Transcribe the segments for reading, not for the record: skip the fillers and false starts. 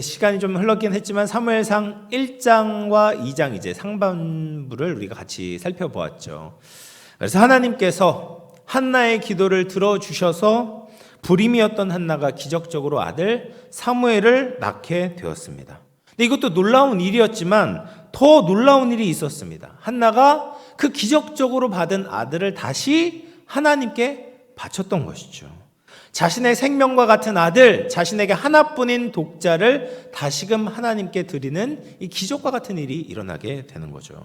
시간이 좀 흘렀긴 했지만 사무엘상 1장과 2장 이제 상반부를 우리가 같이 살펴보았죠. 그래서 하나님께서 한나의 기도를 들어주셔서 불임이었던 한나가 기적적으로 아들 사무엘을 낳게 되었습니다. 근데 이것도 놀라운 일이었지만 더 놀라운 일이 있었습니다. 한나가 그 기적적으로 받은 아들을 다시 하나님께 바쳤던 것이죠. 자신의 생명과 같은 아들, 자신에게 하나뿐인 독자를 다시금 하나님께 드리는 이 기적과 같은 일이 일어나게 되는 거죠.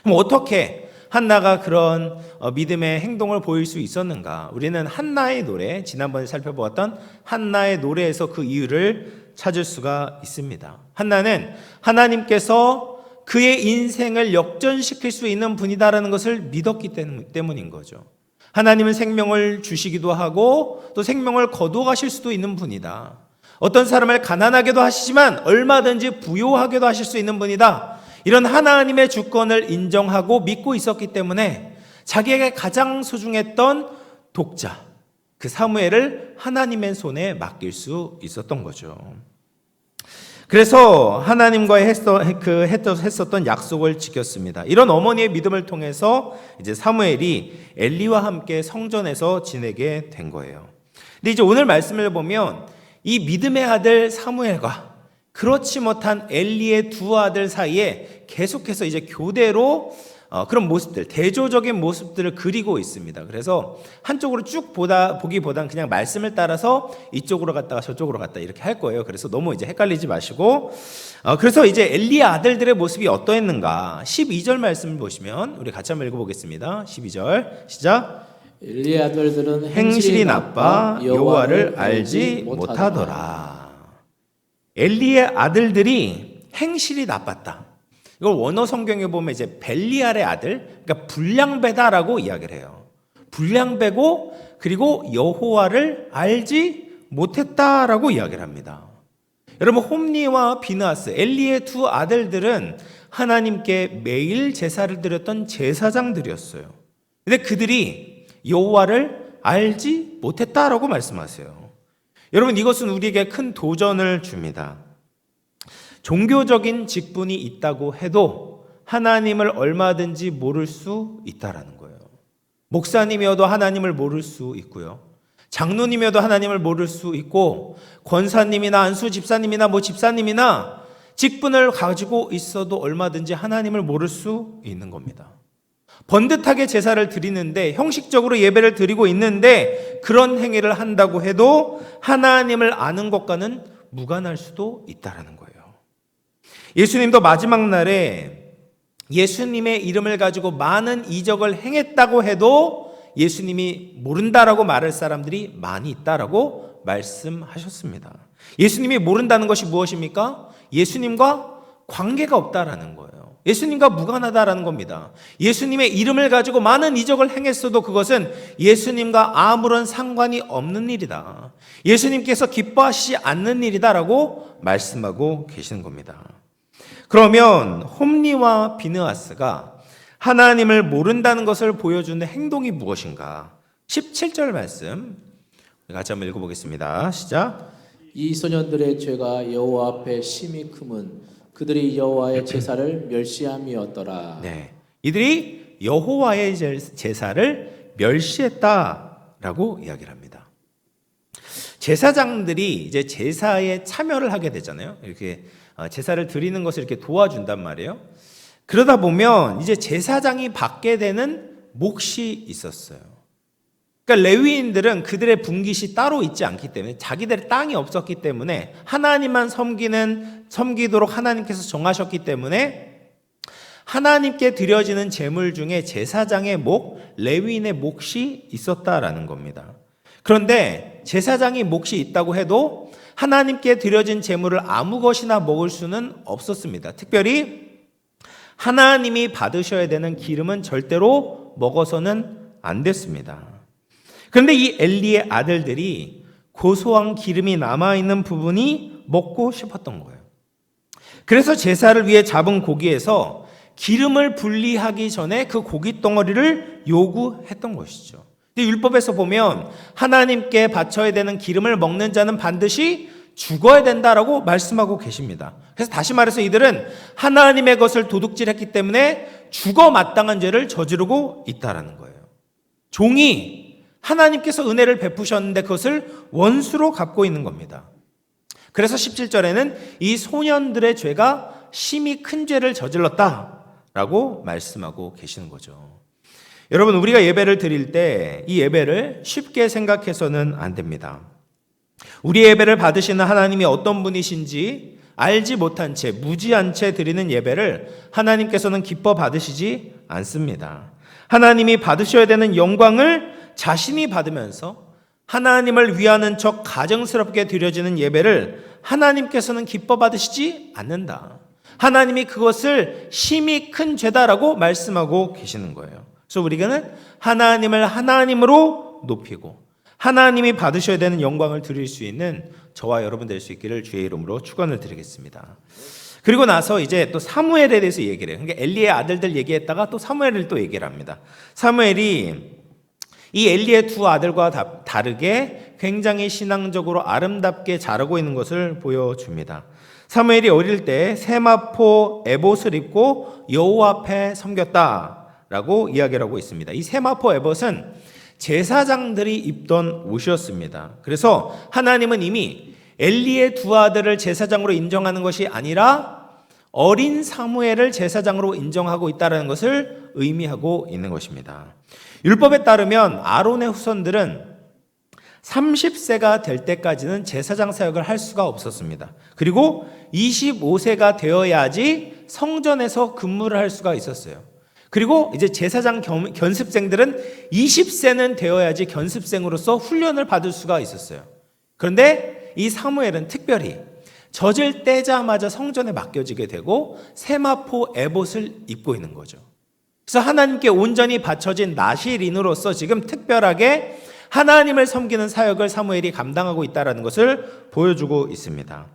그럼 어떻게 한나가 그런 믿음의 행동을 보일 수 있었는가? 우리는 한나의 노래, 지난번에 살펴보았던 한나의 노래에서 그 이유를 찾을 수가 있습니다. 한나는 하나님께서 그의 인생을 역전시킬 수 있는 분이다라는 것을 믿었기 때문인 거죠. 하나님은 생명을 주시기도 하고 또 생명을 거두어 가실 수도 있는 분이다. 어떤 사람을 가난하게도 하시지만 얼마든지 부요하게도 하실 수 있는 분이다. 이런 하나님의 주권을 인정하고 믿고 있었기 때문에 자기에게 가장 소중했던 독자, 그 사무엘을 하나님의 손에 맡길 수 있었던 거죠. 그래서 하나님과 했었던 약속을 지켰습니다. 이런 어머니의 믿음을 통해서 이제 사무엘이 엘리와 함께 성전에서 지내게 된 거예요. 근데 이제 오늘 말씀을 보면 이 믿음의 아들 사무엘과 그렇지 못한 엘리의 두 아들 사이에 계속해서 이제 교대로 그런 모습들, 대조적인 모습들을 그리고 있습니다. 그래서 한쪽으로 쭉 보기보단 그냥 말씀을 따라서 이쪽으로 갔다가 저쪽으로 갔다 이렇게 할 거예요. 그래서 너무 이제 헷갈리지 마시고, 그래서 이제 엘리의 아들들의 모습이 어떠했는가? 12절 말씀을 보시면 우리 같이 한번 읽어보겠습니다. 12절 시작. 엘리의 아들들은 행실이 나빠 여호와를 알지 못하더라. 엘리의 아들들이 행실이 나빴다. 이걸 원어 성경에 보면 이제 벨리알의 아들, 그러니까 불량배다라고 이야기를 해요. 불량배고 그리고 여호와를 알지 못했다라고 이야기를 합니다. 여러분, 홈니와 비느하스, 엘리의 두 아들들은 하나님께 매일 제사를 드렸던 제사장들이었어요. 근데 그들이 여호와를 알지 못했다라고 말씀하세요. 여러분, 이것은 우리에게 큰 도전을 줍니다. 종교적인 직분이 있다고 해도 하나님을 얼마든지 모를 수 있다라는 거예요. 목사님이어도 하나님을 모를 수 있고요. 장로님이어도 하나님을 모를 수 있고, 권사님이나 안수 집사님이나 집사님이나 직분을 가지고 있어도 얼마든지 하나님을 모를 수 있는 겁니다. 번듯하게 제사를 드리는데, 형식적으로 예배를 드리고 있는데 그런 행위를 한다고 해도 하나님을 아는 것과는 무관할 수도 있다라는 거예요. 예수님도 마지막 날에 예수님의 이름을 가지고 많은 이적을 행했다고 해도 예수님이 모른다라고 말할 사람들이 많이 있다라고 말씀하셨습니다. 예수님이 모른다는 것이 무엇입니까? 예수님과 관계가 없다라는 거예요. 예수님과 무관하다라는 겁니다. 예수님의 이름을 가지고 많은 이적을 행했어도 그것은 예수님과 아무런 상관이 없는 일이다. 예수님께서 기뻐하시지 않는 일이다라고 말씀하고 계시는 겁니다. 그러면 홈니와 비느하스가 하나님을 모른다는 것을 보여주는 행동이 무엇인가? 17절 말씀 같이 한번 읽어보겠습니다. 시작. 이 소년들의 죄가 여호와 앞에 심히 크면 그들이 여호와의 제사를 멸시함이었더라. 네, 이들이 여호와의 제사를 멸시했다라고 이야기를 합니다. 제사장들이 이제 제사에 참여를 하게 되잖아요. 이렇게 제사를 드리는 것을 이렇게 도와준단 말이에요. 그러다 보면 이제 제사장이 받게 되는 몫이 있었어요. 그러니까 레위인들은 그들의 분깃이 따로 있지 않기 때문에, 자기들의 땅이 없었기 때문에 하나님만 섬기도록 하나님께서 정하셨기 때문에 하나님께 드려지는 제물 중에 제사장의 몫, 레위인의 몫이 있었다라는 겁니다. 그런데 제사장이 몫이 있다고 해도 하나님께 드려진 제물을 아무 것이나 먹을 수는 없었습니다. 특별히 하나님이 받으셔야 되는 기름은 절대로 먹어서는 안 됐습니다. 그런데 이 엘리의 아들들이 고소한 기름이 남아있는 부분이 먹고 싶었던 거예요. 그래서 제사를 위해 잡은 고기에서 기름을 분리하기 전에 그 고기 덩어리를 요구했던 것이죠. 율법에서 보면 하나님께 바쳐야 되는 기름을 먹는 자는 반드시 죽어야 된다라고 말씀하고 계십니다. 그래서 다시 말해서 이들은 하나님의 것을 도둑질했기 때문에 죽어 마땅한 죄를 저지르고 있다라는 거예요. 종이 하나님께서 은혜를 베푸셨는데 그것을 원수로 갚고 있는 겁니다. 그래서 17절에는 이 소년들의 죄가 심히 큰 죄를 저질렀다라고 말씀하고 계시는 거죠. 여러분, 우리가 예배를 드릴 때 이 예배를 쉽게 생각해서는 안 됩니다. 우리 예배를 받으시는 하나님이 어떤 분이신지 알지 못한 채 무지한 채 드리는 예배를 하나님께서는 기뻐 받으시지 않습니다. 하나님이 받으셔야 되는 영광을 자신이 받으면서 하나님을 위하는 척 가정스럽게 드려지는 예배를 하나님께서는 기뻐 받으시지 않는다. 하나님이 그것을 심히 큰 죄다라고 말씀하고 계시는 거예요. 그래서 우리는 하나님을 하나님으로 높이고 하나님이 받으셔야 되는 영광을 드릴 수 있는 저와 여러분 될 수 있기를 주의 이름으로 축원을 드리겠습니다. 그리고 나서 이제 또 사무엘에 대해서 얘기를 해요. 그러니까 엘리의 아들들 얘기했다가 또 사무엘을 또 얘기를 합니다. 사무엘이 이 엘리의 두 아들과 다르게 굉장히 신앙적으로 아름답게 자라고 있는 것을 보여줍니다. 사무엘이 어릴 때 세마포 에봇을 입고 여호와 앞에 섬겼다라고 이야기를 하고 있습니다. 이 세마포 에봇은 제사장들이 입던 옷이었습니다. 그래서 하나님은 이미 엘리의 두 아들을 제사장으로 인정하는 것이 아니라 어린 사무엘을 제사장으로 인정하고 있다는 것을 의미하고 있는 것입니다. 율법에 따르면 아론의 후손들은 30세가 될 때까지는 제사장 사역을 할 수가 없었습니다. 그리고 25세가 되어야지 성전에서 근무를 할 수가 있었어요. 그리고 이제 제사장 견습생들은 20세는 되어야지 견습생으로서 훈련을 받을 수가 있었어요. 그런데 이 사무엘은 특별히 젖을 떼자마자 성전에 맡겨지게 되고 세마포 에봇을 입고 있는 거죠. 그래서 하나님께 온전히 바쳐진 나실인으로서 지금 특별하게 하나님을 섬기는 사역을 사무엘이 감당하고 있다는 것을 보여주고 있습니다.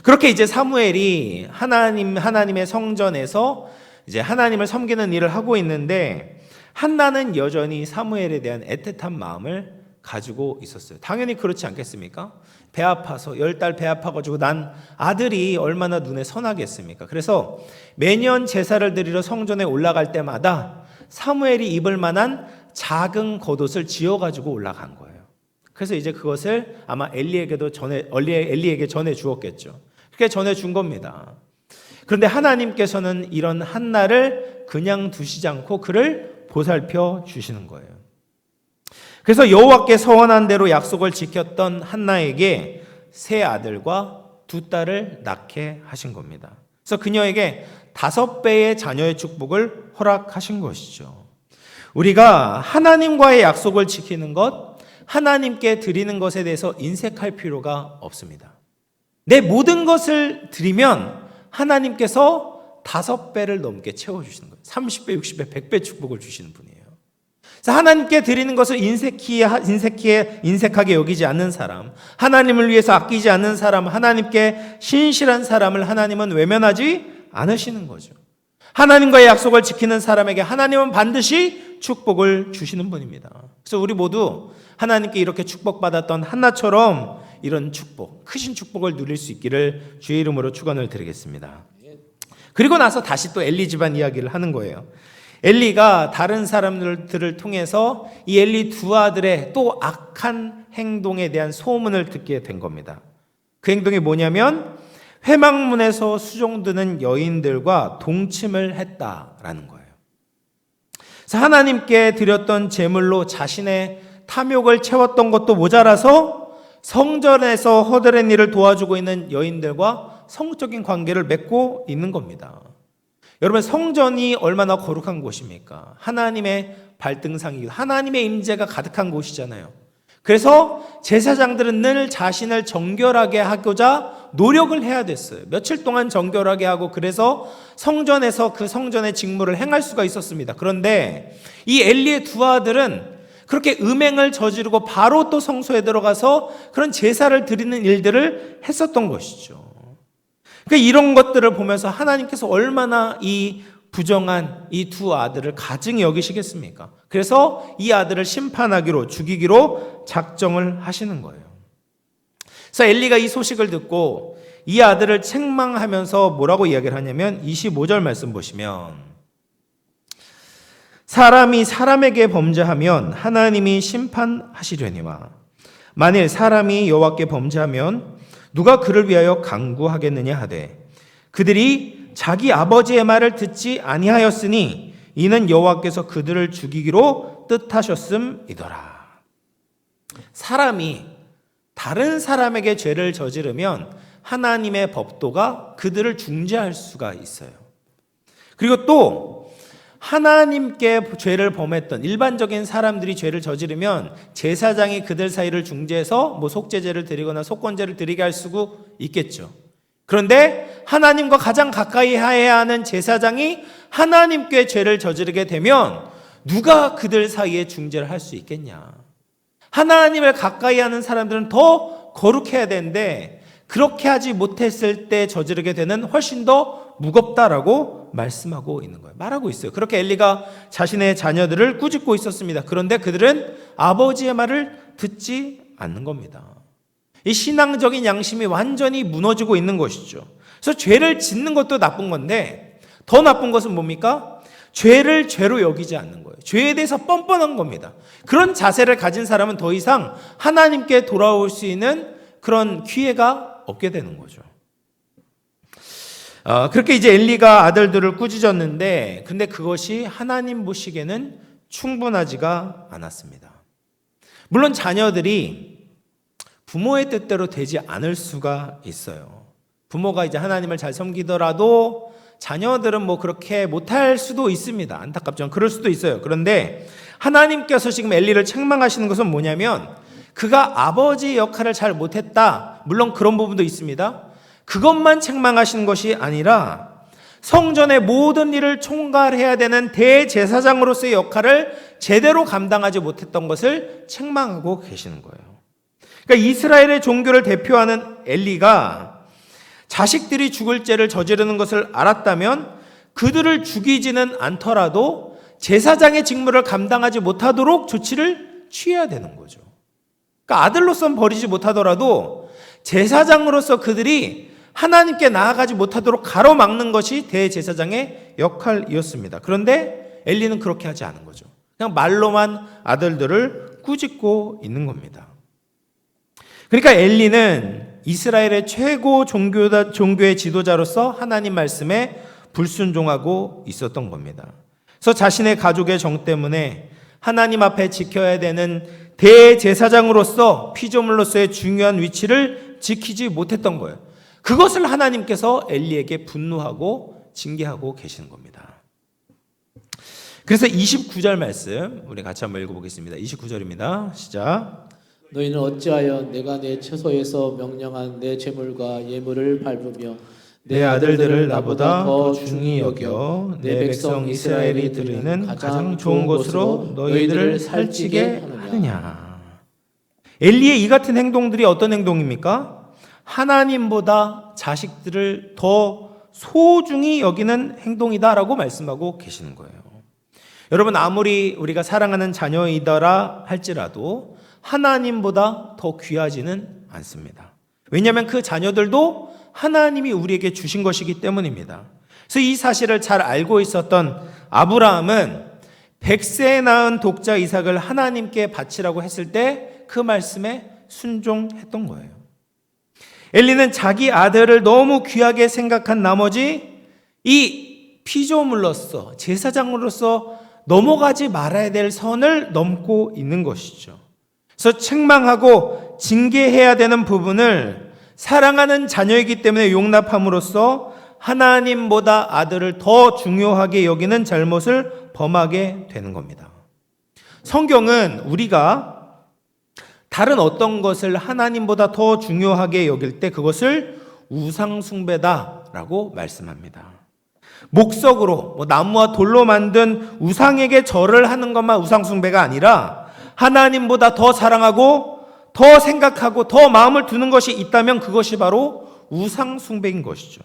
그렇게 이제 사무엘이 하나님의 성전에서 이제 하나님을 섬기는 일을 하고 있는데 한나는 여전히 사무엘에 대한 애틋한 마음을 가지고 있었어요. 당연히 그렇지 않겠습니까? 배 아파서 10달 배 아파가지고 난 아들이 얼마나 눈에 선하겠습니까? 그래서 매년 제사를 드리러 성전에 올라갈 때마다 사무엘이 입을 만한 작은 겉옷을 지어가지고 올라간 거예요. 그래서 이제 그것을 아마 엘리에게 전해 주었겠죠. 그렇게 전해 준 겁니다. 그런데 하나님께서는 이런 한나를 그냥 두시지 않고 그를 보살펴 주시는 거예요. 그래서 여호와께 서원한 대로 약속을 지켰던 한나에게 세 아들과 두 딸을 낳게 하신 겁니다. 그래서 그녀에게 5배의 자녀의 축복을 허락하신 것이죠. 우리가 하나님과의 약속을 지키는 것, 하나님께 드리는 것에 대해서 인색할 필요가 없습니다. 내 모든 것을 드리면 하나님께서 5배를 넘게 채워주시는 거예요. 30배, 60배, 100배 축복을 주시는 분이에요. 그래서 하나님께 드리는 것을 인색하게 여기지 않는 사람, 하나님을 위해서 아끼지 않는 사람, 하나님께 신실한 사람을 하나님은 외면하지 않으시는 거죠. 하나님과의 약속을 지키는 사람에게 하나님은 반드시 축복을 주시는 분입니다. 그래서 우리 모두 하나님께 이렇게 축복받았던 한나처럼 이런 축복, 크신 축복을 누릴 수 있기를 주의 이름으로 축원을 드리겠습니다. 그리고 나서 다시 또 엘리 집안 이야기를 하는 거예요. 엘리가 다른 사람들을 통해서 이 엘리 두 아들의 또 악한 행동에 대한 소문을 듣게 된 겁니다. 그 행동이 뭐냐면 회막문에서 수종드는 여인들과 동침을 했다라는 거예요. 그래서 하나님께 드렸던 제물로 자신의 탐욕을 채웠던 것도 모자라서 성전에서 허드렛 일을 도와주고 있는 여인들과 성적인 관계를 맺고 있는 겁니다. 여러분, 성전이 얼마나 거룩한 곳입니까? 하나님의 발등상이고 하나님의 임재가 가득한 곳이잖아요. 그래서 제사장들은 늘 자신을 정결하게 하고자 노력을 해야 됐어요. 며칠 동안 정결하게 하고 그래서 성전에서 그 성전의 직무를 행할 수가 있었습니다. 그런데 이 엘리의 두 아들은 그렇게 음행을 저지르고 바로 또 성소에 들어가서 그런 제사를 드리는 일들을 했었던 것이죠. 그러니까 이런 것들을 보면서 하나님께서 얼마나 이 부정한 이 두 아들을 가증히 여기시겠습니까? 그래서 이 아들을 심판하기로, 죽이기로 작정을 하시는 거예요. 그래서 엘리가 이 소식을 듣고 이 아들을 책망하면서 뭐라고 이야기를 하냐면 25절 말씀 보시면 사람이 사람에게 범죄하면 하나님이 심판하시려니와 만일 사람이 여호와께 범죄하면 누가 그를 위하여 간구하겠느냐 하되 그들이 자기 아버지의 말을 듣지 아니하였으니 이는 여호와께서 그들을 죽이기로 뜻하셨음이더라. 사람이 다른 사람에게 죄를 저지르면 하나님의 법도가 그들을 중재할 수가 있어요. 그리고 또 하나님께 죄를 범했던 일반적인 사람들이 죄를 저지르면 제사장이 그들 사이를 중재해서 뭐 속죄제를 드리거나 속건제를 드리게 할 수가 있겠죠. 그런데 하나님과 가장 가까이 해야 하는 제사장이 하나님께 죄를 저지르게 되면 누가 그들 사이에 중재를 할 수 있겠냐. 하나님을 가까이 하는 사람들은 더 거룩해야 되는데 그렇게 하지 못했을 때 저지르게 되는 훨씬 더 무겁다라고 말씀하고 있는 거예요. 말하고 있어요. 그렇게 엘리가 자신의 자녀들을 꾸짖고 있었습니다. 그런데 그들은 아버지의 말을 듣지 않는 겁니다. 이 신앙적인 양심이 완전히 무너지고 있는 것이죠. 그래서 죄를 짓는 것도 나쁜 건데 더 나쁜 것은 뭡니까? 죄를 죄로 여기지 않는 거예요. 죄에 대해서 뻔뻔한 겁니다. 그런 자세를 가진 사람은 더 이상 하나님께 돌아올 수 있는 그런 기회가 없게 되는 거죠. 그렇게 이제 엘리가 아들들을 꾸짖었는데 근데 그것이 하나님 보시기에는 충분하지가 않았습니다. 물론 자녀들이 부모의 뜻대로 되지 않을 수가 있어요. 부모가 이제 하나님을 잘 섬기더라도 자녀들은 뭐 그렇게 못할 수도 있습니다. 안타깝지만 그럴 수도 있어요. 그런데 하나님께서 지금 엘리를 책망하시는 것은 뭐냐면 그가 아버지 역할을 잘 못했다. 물론 그런 부분도 있습니다. 그것만 책망하시는 것이 아니라 성전의 모든 일을 총괄해야 되는 대제사장으로서의 역할을 제대로 감당하지 못했던 것을 책망하고 계시는 거예요. 그러니까 이스라엘의 종교를 대표하는 엘리가 자식들이 죽을 죄를 저지르는 것을 알았다면 그들을 죽이지는 않더라도 제사장의 직무를 감당하지 못하도록 조치를 취해야 되는 거죠. 그러니까 아들로서는 버리지 못하더라도 제사장으로서 그들이 하나님께 나아가지 못하도록 가로막는 것이 대제사장의 역할이었습니다. 그런데 엘리는 그렇게 하지 않은 거죠. 그냥 말로만 아들들을 꾸짖고 있는 겁니다. 그러니까 엘리는 이스라엘의 최고 종교의 지도자로서 하나님 말씀에 불순종하고 있었던 겁니다. 그래서 자신의 가족의 정 때문에 하나님 앞에 지켜야 되는 대제사장으로서 피조물로서의 중요한 위치를 지키지 못했던 거예요. 그것을 하나님께서 엘리에게 분노하고 징계하고 계시는 겁니다. 그래서 29절 말씀 우리 같이 한번 읽어보겠습니다. 29절입니다. 시작. 너희는 어찌하여 내가 내 처소에서 명령한 내 재물과 예물을 밟으며 내 아들들을 나보다 더 중히 여겨 내 백성 이스라엘이 드리는 가장 좋은 곳으로 너희들을 살찌게 하느냐. 엘리의 이 같은 행동들이 어떤 행동입니까? 하나님보다 자식들을 더 소중히 여기는 행동이다라고 말씀하고 계시는 거예요. 여러분 아무리 우리가 사랑하는 자녀이더라 할지라도 하나님보다 더 귀하지는 않습니다. 왜냐하면 그 자녀들도 하나님이 우리에게 주신 것이기 때문입니다. 그래서 이 사실을 잘 알고 있었던 아브라함은 100세에 낳은 독자 이삭을 하나님께 바치라고 했을 때 그 말씀에 순종했던 거예요. 엘리는 자기 아들을 너무 귀하게 생각한 나머지 이 피조물로서 제사장으로서 넘어가지 말아야 될 선을 넘고 있는 것이죠. 그래서 책망하고 징계해야 되는 부분을 사랑하는 자녀이기 때문에 용납함으로써 하나님보다 아들을 더 중요하게 여기는 잘못을 범하게 되는 겁니다. 성경은 우리가 다른 어떤 것을 하나님보다 더 중요하게 여길 때 그것을 우상숭배다라고 말씀합니다. 목석으로 나무와 돌로 만든 우상에게 절을 하는 것만 우상숭배가 아니라 하나님보다 더 사랑하고 더 생각하고 더 마음을 두는 것이 있다면 그것이 바로 우상숭배인 것이죠.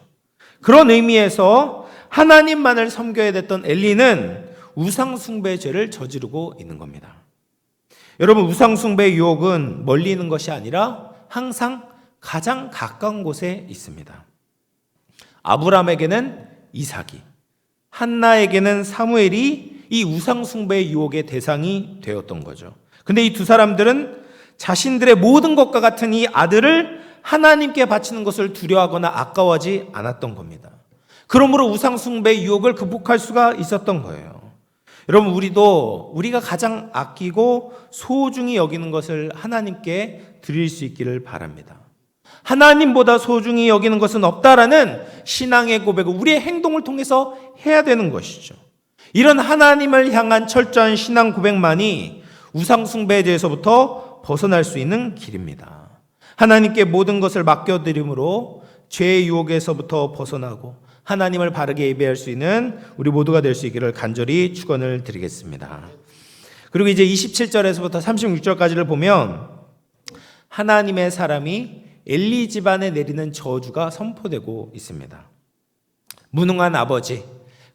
그런 의미에서 하나님만을 섬겨야 됐던 엘리는 우상숭배의 죄를 저지르고 있는 겁니다. 여러분 우상숭배의 유혹은 멀리 있는 것이 아니라 항상 가장 가까운 곳에 있습니다. 아브라함에게는 이삭이, 한나에게는 사무엘이 이 우상숭배의 유혹의 대상이 되었던 거죠. 근데 이 두 사람들은 자신들의 모든 것과 같은 이 아들을 하나님께 바치는 것을 두려워하거나 아까워하지 않았던 겁니다. 그러므로 우상숭배의 유혹을 극복할 수가 있었던 거예요. 여러분, 우리가 가장 아끼고 소중히 여기는 것을 하나님께 드릴 수 있기를 바랍니다. 하나님보다 소중히 여기는 것은 없다라는 신앙의 고백을 우리의 행동을 통해서 해야 되는 것이죠. 이런 하나님을 향한 철저한 신앙 고백만이 우상숭배에 대해서부터 벗어날 수 있는 길입니다. 하나님께 모든 것을 맡겨드림으로 죄의 유혹에서부터 벗어나고 하나님을 바르게 예배할 수 있는 우리 모두가 될 수 있기를 간절히 축원을 드리겠습니다. 그리고 이제 27절에서부터 36절까지를 보면 하나님의 사람이 엘리 집안에 내리는 저주가 선포되고 있습니다. 무능한 아버지,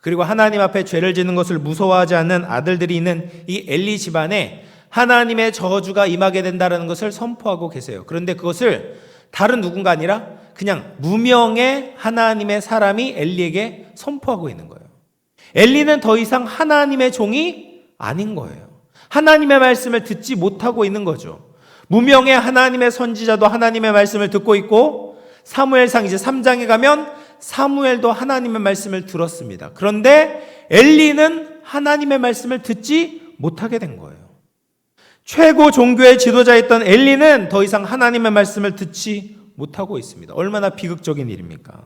그리고 하나님 앞에 죄를 짓는 것을 무서워하지 않는 아들들이 있는 이 엘리 집안에 하나님의 저주가 임하게 된다는 것을 선포하고 계세요. 그런데 그것을 다른 누군가 아니라 그냥 무명의 하나님의 사람이 엘리에게 선포하고 있는 거예요. 엘리는 더 이상 하나님의 종이 아닌 거예요. 하나님의 말씀을 듣지 못하고 있는 거죠. 무명의 하나님의 선지자도 하나님의 말씀을 듣고 있고, 사무엘상 이제 3장에 가면 사무엘도 하나님의 말씀을 들었습니다. 그런데 엘리는 하나님의 말씀을 듣지 못하게 된 거예요. 최고 종교의 지도자였던 엘리는 더 이상 하나님의 말씀을 듣지 못하고 있습니다. 얼마나 비극적인 일입니까?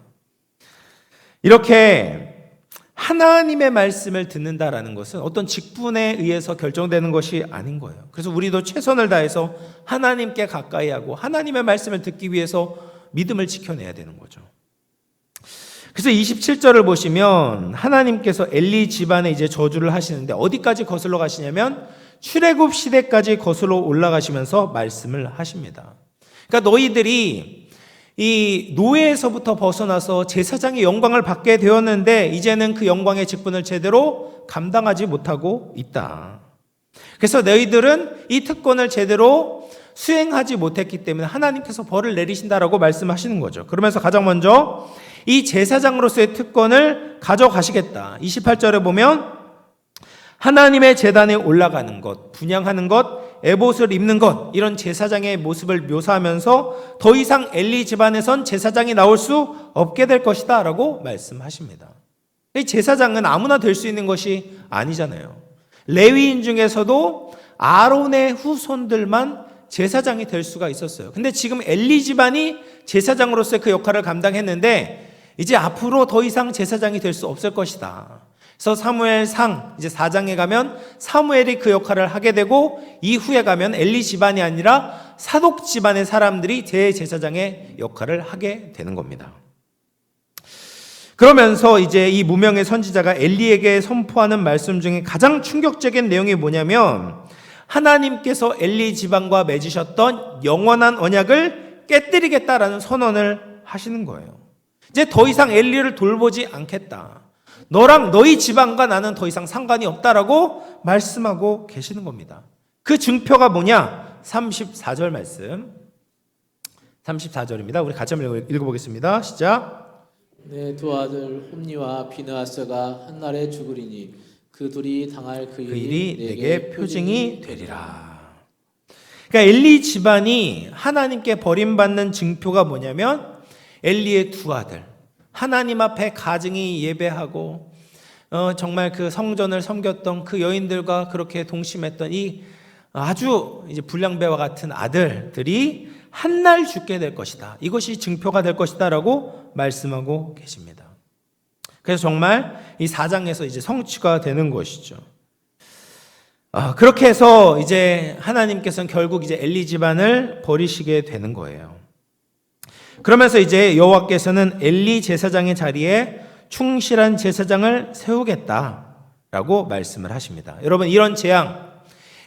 이렇게 하나님의 말씀을 듣는다라는 것은 어떤 직분에 의해서 결정되는 것이 아닌 거예요. 그래서 우리도 최선을 다해서 하나님께 가까이 하고 하나님의 말씀을 듣기 위해서 믿음을 지켜내야 되는 거죠. 그래서 27절을 보시면 하나님께서 엘리 집안에 이제 저주를 하시는데 어디까지 거슬러 가시냐면 출애굽 시대까지 거슬러 올라가시면서 말씀을 하십니다. 그러니까 너희들이 이 노예에서부터 벗어나서 제사장의 영광을 받게 되었는데 이제는 그 영광의 직분을 제대로 감당하지 못하고 있다. 그래서 너희들은 이 특권을 제대로 수행하지 못했기 때문에 하나님께서 벌을 내리신다라고 말씀하시는 거죠. 그러면서 가장 먼저 이 제사장으로서의 특권을 가져가시겠다. 28절에 보면 하나님의 제단에 올라가는 것, 분향하는 것, 에봇을 입는 것, 이런 제사장의 모습을 묘사하면서 더 이상 엘리 집안에선 제사장이 나올 수 없게 될 것이다 라고 말씀하십니다. 이 제사장은 아무나 될 수 있는 것이 아니잖아요. 레위인 중에서도 아론의 후손들만 제사장이 될 수가 있었어요. 근데 지금 엘리 집안이 제사장으로서의 그 역할을 감당했는데 이제 앞으로 더 이상 제사장이 될 수 없을 것이다. 그래서 사무엘상 이제 4장에 가면 사무엘이 그 역할을 하게 되고, 이후에 가면 엘리 집안이 아니라 사독 집안의 사람들이 대제사장의 역할을 하게 되는 겁니다. 그러면서 이제 이 무명의 선지자가 엘리에게 선포하는 말씀 중에 가장 충격적인 내용이 뭐냐면 하나님께서 엘리 집안과 맺으셨던 영원한 언약을 깨뜨리겠다라는 선언을 하시는 거예요. 이제 더 이상 엘리를 돌보지 않겠다. 너랑 너희 집안과 나는 더 이상 상관이 없다라고 말씀하고 계시는 겁니다. 그 증표가 뭐냐? 34절 말씀. 34절입니다. 우리 같이 한번 읽어보겠습니다. 시작. 내 두 아들 홈니와 비느하스가 한날에 죽으리니 그 둘이 당할 그 일이 내게 표징이 되리라. 그러니까 엘리 집안이 하나님께 버림받는 증표가 뭐냐면 엘리의 두 아들, 하나님 앞에 가증히 예배하고 정말 그 성전을 섬겼던 그 여인들과 그렇게 동심했던 이 아주 이제 불량배와 같은 아들들이 한날 죽게 될 것이다. 이것이 증표가 될 것이다라고 말씀하고 계십니다. 그래서 정말 이 4장에서 이제 성취가 되는 것이죠. 그렇게 해서 이제 하나님께서는 결국 이제 엘리 집안을 버리시게 되는 거예요. 그러면서 이제 여호와께서는 엘리 제사장의 자리에 충실한 제사장을 세우겠다라고 말씀을 하십니다. 여러분, 이런 재앙,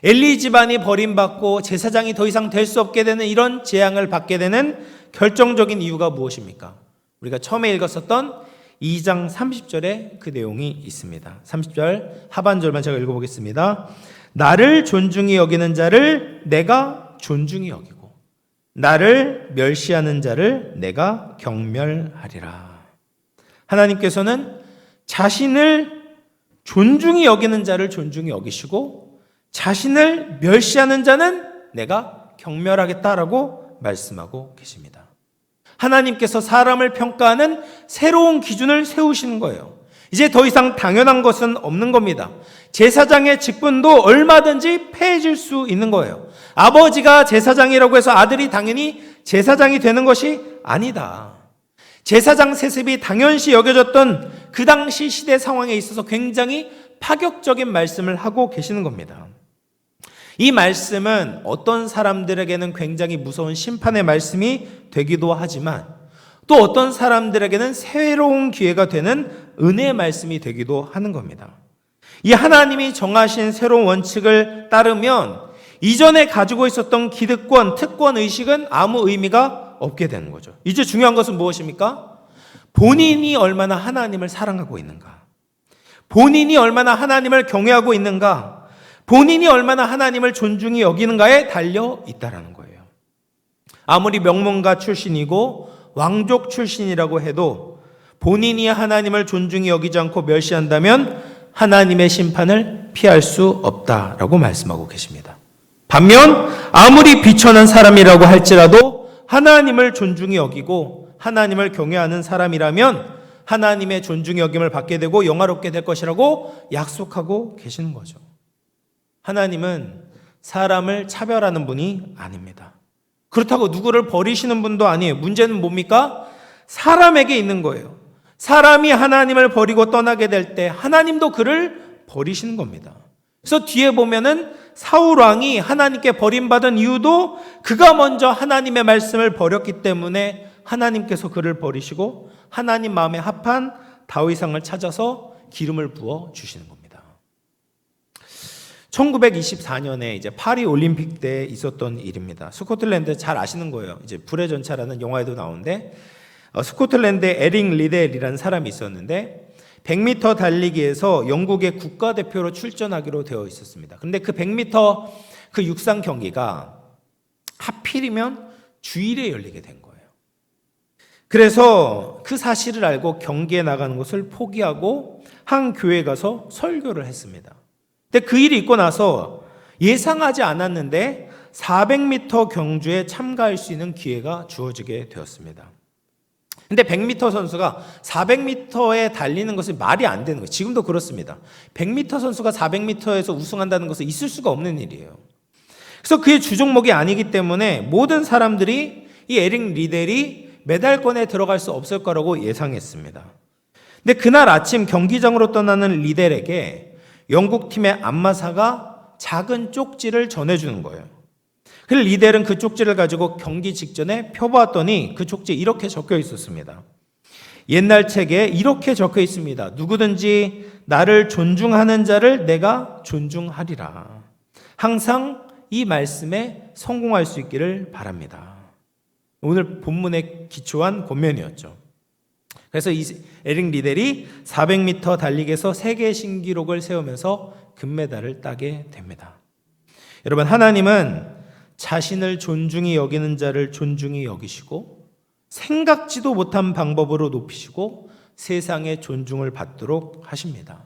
엘리 집안이 버림받고 제사장이 더 이상 될 수 없게 되는 이런 재앙을 받게 되는 결정적인 이유가 무엇입니까? 우리가 처음에 읽었었던 2장 30절에 그 내용이 있습니다. 30절 하반절만 제가 읽어보겠습니다. 나를 존중히 여기는 자를 내가 존중히 여기고 나를 멸시하는 자를 내가 경멸하리라. 하나님께서는 자신을 존중히 여기는 자를 존중히 여기시고 자신을 멸시하는 자는 내가 경멸하겠다라고 말씀하고 계십니다. 하나님께서 사람을 평가하는 새로운 기준을 세우시는 거예요. 이제 더 이상 당연한 것은 없는 겁니다. 제사장의 직분도 얼마든지 폐해질 수 있는 거예요. 아버지가 제사장이라고 해서 아들이 당연히 제사장이 되는 것이 아니다. 제사장 세습이 당연시 여겨졌던 그 당시 시대 상황에 있어서 굉장히 파격적인 말씀을 하고 계시는 겁니다. 이 말씀은 어떤 사람들에게는 굉장히 무서운 심판의 말씀이 되기도 하지만 또 어떤 사람들에게는 새로운 기회가 되는 은혜의 말씀이 되기도 하는 겁니다. 이 하나님이 정하신 새로운 원칙을 따르면 이전에 가지고 있었던 기득권, 특권 의식은 아무 의미가 없게 되는 거죠. 이제 중요한 것은 무엇입니까? 본인이 얼마나 하나님을 사랑하고 있는가, 본인이 얼마나 하나님을 경외하고 있는가, 본인이 얼마나 하나님을 존중히 여기는가에 달려 있다라는 거예요. 아무리 명문가 출신이고 왕족 출신이라고 해도 본인이 하나님을 존중히 여기지 않고 멸시한다면 하나님의 심판을 피할 수 없다라고 말씀하고 계십니다. 반면 아무리 비천한 사람이라고 할지라도 하나님을 존중히 여기고 하나님을 경외하는 사람이라면 하나님의 존중히 여김을 받게 되고 영화롭게 될 것이라고 약속하고 계시는 거죠. 하나님은 사람을 차별하는 분이 아닙니다. 그렇다고 누구를 버리시는 분도 아니에요. 문제는 뭡니까? 사람에게 있는 거예요. 사람이 하나님을 버리고 떠나게 될 때 하나님도 그를 버리시는 겁니다. 그래서 뒤에 보면은 사울 왕이 하나님께 버림받은 이유도 그가 먼저 하나님의 말씀을 버렸기 때문에 하나님께서 그를 버리시고 하나님 마음에 합한 다윗왕을 찾아서 기름을 부어 주시는 겁니다. 1924년에 이제 파리 올림픽 때 있었던 일입니다. 스코틀랜드 잘 아시는 거예요. 이제 불의 전차라는 영화에도 나오는데 스코틀랜드에 에릭 리델이라는 사람이 있었는데 100m 달리기에서 영국의 국가대표로 출전하기로 되어 있었습니다. 근데 그 100m 그 육상 경기가 하필이면 주일에 열리게 된 거예요. 그래서 그 사실을 알고 경기에 나가는 것을 포기하고 한 교회에 가서 설교를 했습니다. 근데 그 일이 있고 나서 예상하지 않았는데 400m 경주에 참가할 수 있는 기회가 주어지게 되었습니다. 근데 100m 선수가 400m에 달리는 것이 말이 안 되는 거예요. 지금도 그렇습니다. 100m 선수가 400m에서 우승한다는 것은 있을 수가 없는 일이에요. 그래서 그의 주종목이 아니기 때문에 모든 사람들이 이 에릭 리델이 메달권에 들어갈 수 없을 거라고 예상했습니다. 근데 그날 아침 경기장으로 떠나는 리델에게 영국 팀의 안마사가 작은 쪽지를 전해주는 거예요. 그래서 리델은 그 쪽지를 가지고 경기 직전에 펴보았더니 그 쪽지에 이렇게 적혀 있었습니다. 옛날 책에 이렇게 적혀 있습니다. 누구든지 나를 존중하는 자를 내가 존중하리라. 항상 이 말씀에 성공할 수 있기를 바랍니다. 오늘 본문에 기초한 권면이었죠. 그래서 이 에릭 리델이 400m 달리기에서 세계 신기록을 세우면서 금메달을 따게 됩니다. 여러분, 하나님은 자신을 존중히 여기는 자를 존중히 여기시고 생각지도 못한 방법으로 높이시고 세상의 존중을 받도록 하십니다.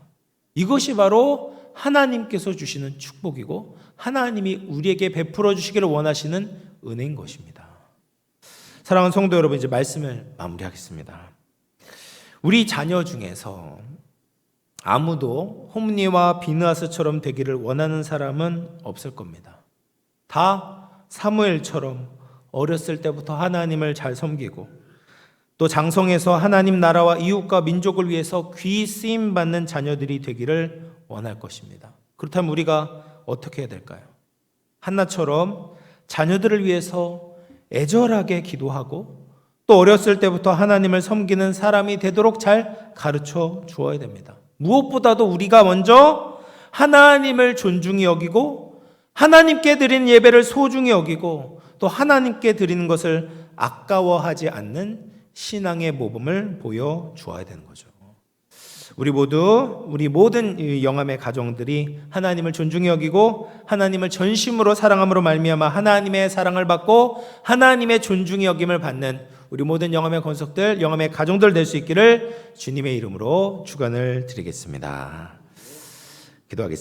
이것이 바로 하나님께서 주시는 축복이고 하나님이 우리에게 베풀어 주시기를 원하시는 은혜인 것입니다. 사랑하는 성도 여러분, 이제 말씀을 마무리하겠습니다. 우리 자녀 중에서 아무도 홈리와 비느하스처럼 되기를 원하는 사람은 없을 겁니다. 다 사무엘처럼 어렸을 때부터 하나님을 잘 섬기고 또 장성해서 하나님 나라와 이웃과 민족을 위해서 귀히 쓰임받는 자녀들이 되기를 원할 것입니다. 그렇다면 우리가 어떻게 해야 될까요? 한나처럼 자녀들을 위해서 애절하게 기도하고 또 어렸을 때부터 하나님을 섬기는 사람이 되도록 잘 가르쳐 주어야 됩니다. 무엇보다도 우리가 먼저 하나님을 존중히 여기고 하나님께 드린 예배를 소중히 여기고 또 하나님께 드리는 것을 아까워하지 않는 신앙의 모범을 보여주어야 되는 거죠. 우리 모든 이 영암의 가정들이 하나님을 존중히 여기고 하나님을 전심으로 사랑함으로 말미암아 하나님의 사랑을 받고 하나님의 존중히 여김을 받는 우리 모든 영암의 권속들, 영암의 가정들 될 수 있기를 주님의 이름으로 축원을 드리겠습니다. 기도하겠습니다.